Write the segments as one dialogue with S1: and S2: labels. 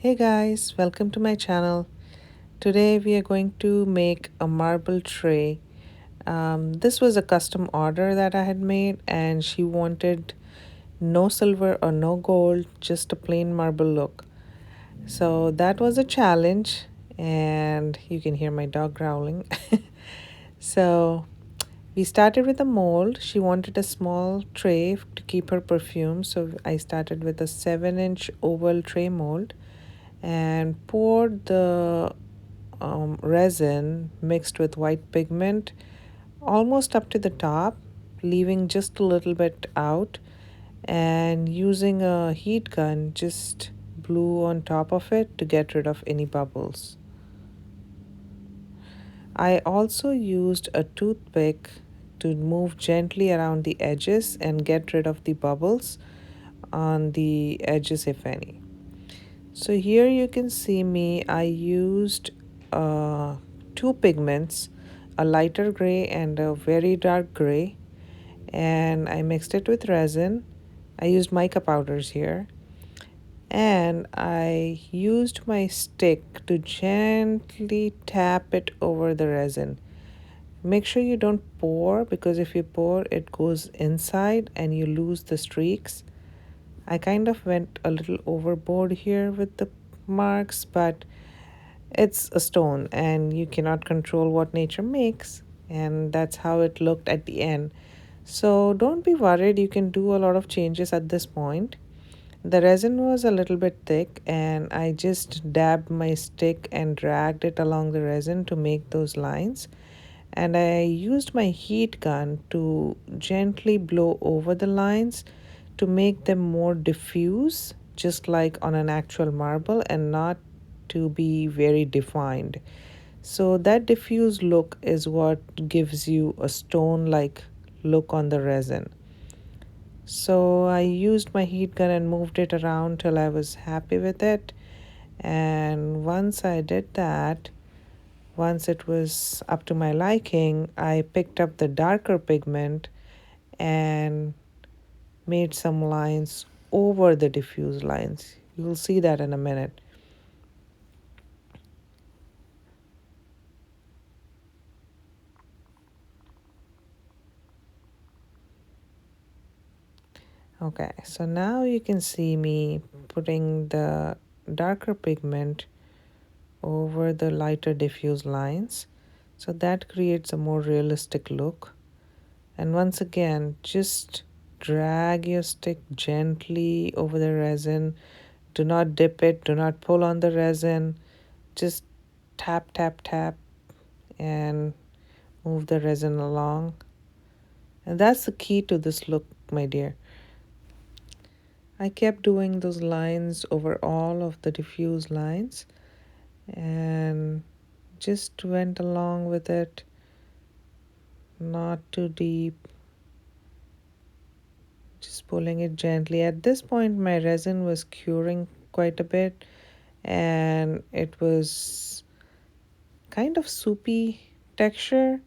S1: Hey guys, welcome to my channel. Today we are going to make a marble tray. This was a custom order that I had made, and she wanted no silver or no gold, just a plain marble look. So that was a challenge, and you can hear my dog growling. So we started with a mold. She wanted a small tray to keep her perfume, so I started with a 7-inch oval tray mold and poured the resin mixed with white pigment almost up to the top, leaving just a little bit out, and using a heat gun, just blew on top of it to get rid of any bubbles. I also used a toothpick to move gently around the edges and get rid of the bubbles on the edges, if any. So here you can see me, I used two pigments, a lighter gray and a very dark gray, and I mixed it with resin. I used mica powders here, and I used my stick to gently tap it over the resin. Make sure you don't pour, because if you pour, it goes inside and you lose the streaks. I kind of went a little overboard here with the marks, but it's a stone and you cannot control what nature makes, and that's how it looked at the end. So don't be worried, you can do a lot of changes at this point. The resin was a little bit thick, and I just dabbed my stick and dragged it along the resin to make those lines. And I used my heat gun to gently blow over the lines to make them more diffuse, just like on an actual marble, and not to be very defined. So that diffuse look is what gives you a stone like look on the resin. So I used my heat gun and moved it around till I was happy with it. And once I did that, once it was up to my liking, I picked up the darker pigment and made some lines over the diffuse lines. You'll see that in a minute. Okay, so now you can see me putting the darker pigment over the lighter diffuse lines. So that creates a more realistic look. And once again, just drag your stick gently over the resin. Do not dip it, do not pull on the resin. Just tap, tap, tap, and move the resin along. And that's the key to this look, my dear. I kept doing those lines over all of the diffuse lines and just went along with it, not too deep, just pulling it gently. At this point, my resin was curing quite a bit, and it was kind of soupy texture.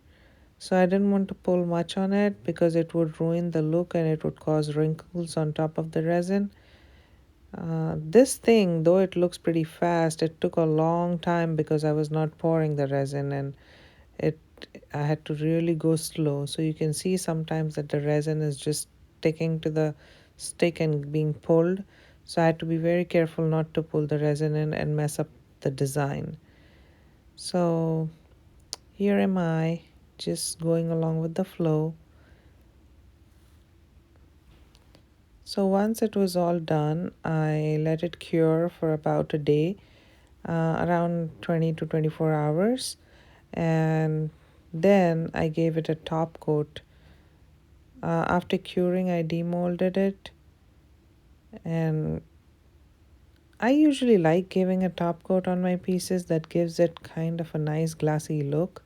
S1: So I didn't want to pull much on it because it would ruin the look and it would cause wrinkles on top of the resin. This thing, though it looks pretty fast, it took a long time because I was not pouring the resin, and it I had to really go slow. So you can see sometimes that the resin is just sticking to the stick and being pulled. So I had to be very careful not to pull the resin in and mess up the design. So here am I, just going along with the flow. So once it was all done, I let it cure for about a day, around 20 to 24 hours. And then I gave it a top coat. After curing, I demolded it, and I usually like giving a top coat on my pieces. That gives it kind of a nice glassy look.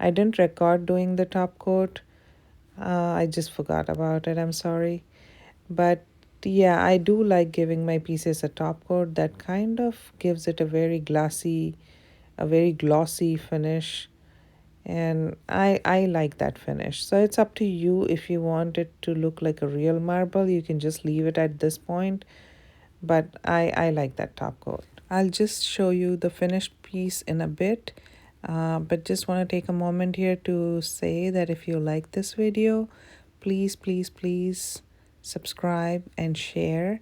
S1: I didn't record doing the top coat. I just forgot about it. I'm sorry. But yeah, I do like giving my pieces a top coat. That kind of gives it a very glossy finish. And I like that finish. So it's up to you. If you want it to look like a real marble, you can just leave it at this point. But I like that top coat. I'll just show you the finished piece in a bit, but just want to take a moment here to say that if you like this video, please subscribe and share.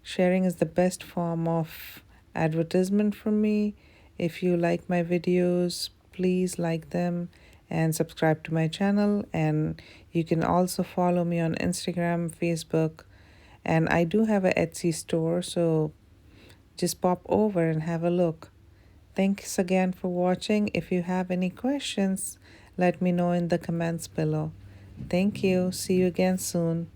S1: Sharing is the best form of advertisement for me. If you like my videos, please like them and subscribe to my channel. And you can also follow me on Instagram, Facebook, and I do have a Etsy store, so just pop over and have a look. Thanks again for watching. If you have any questions, let me know in the comments below. Thank you. See you again soon.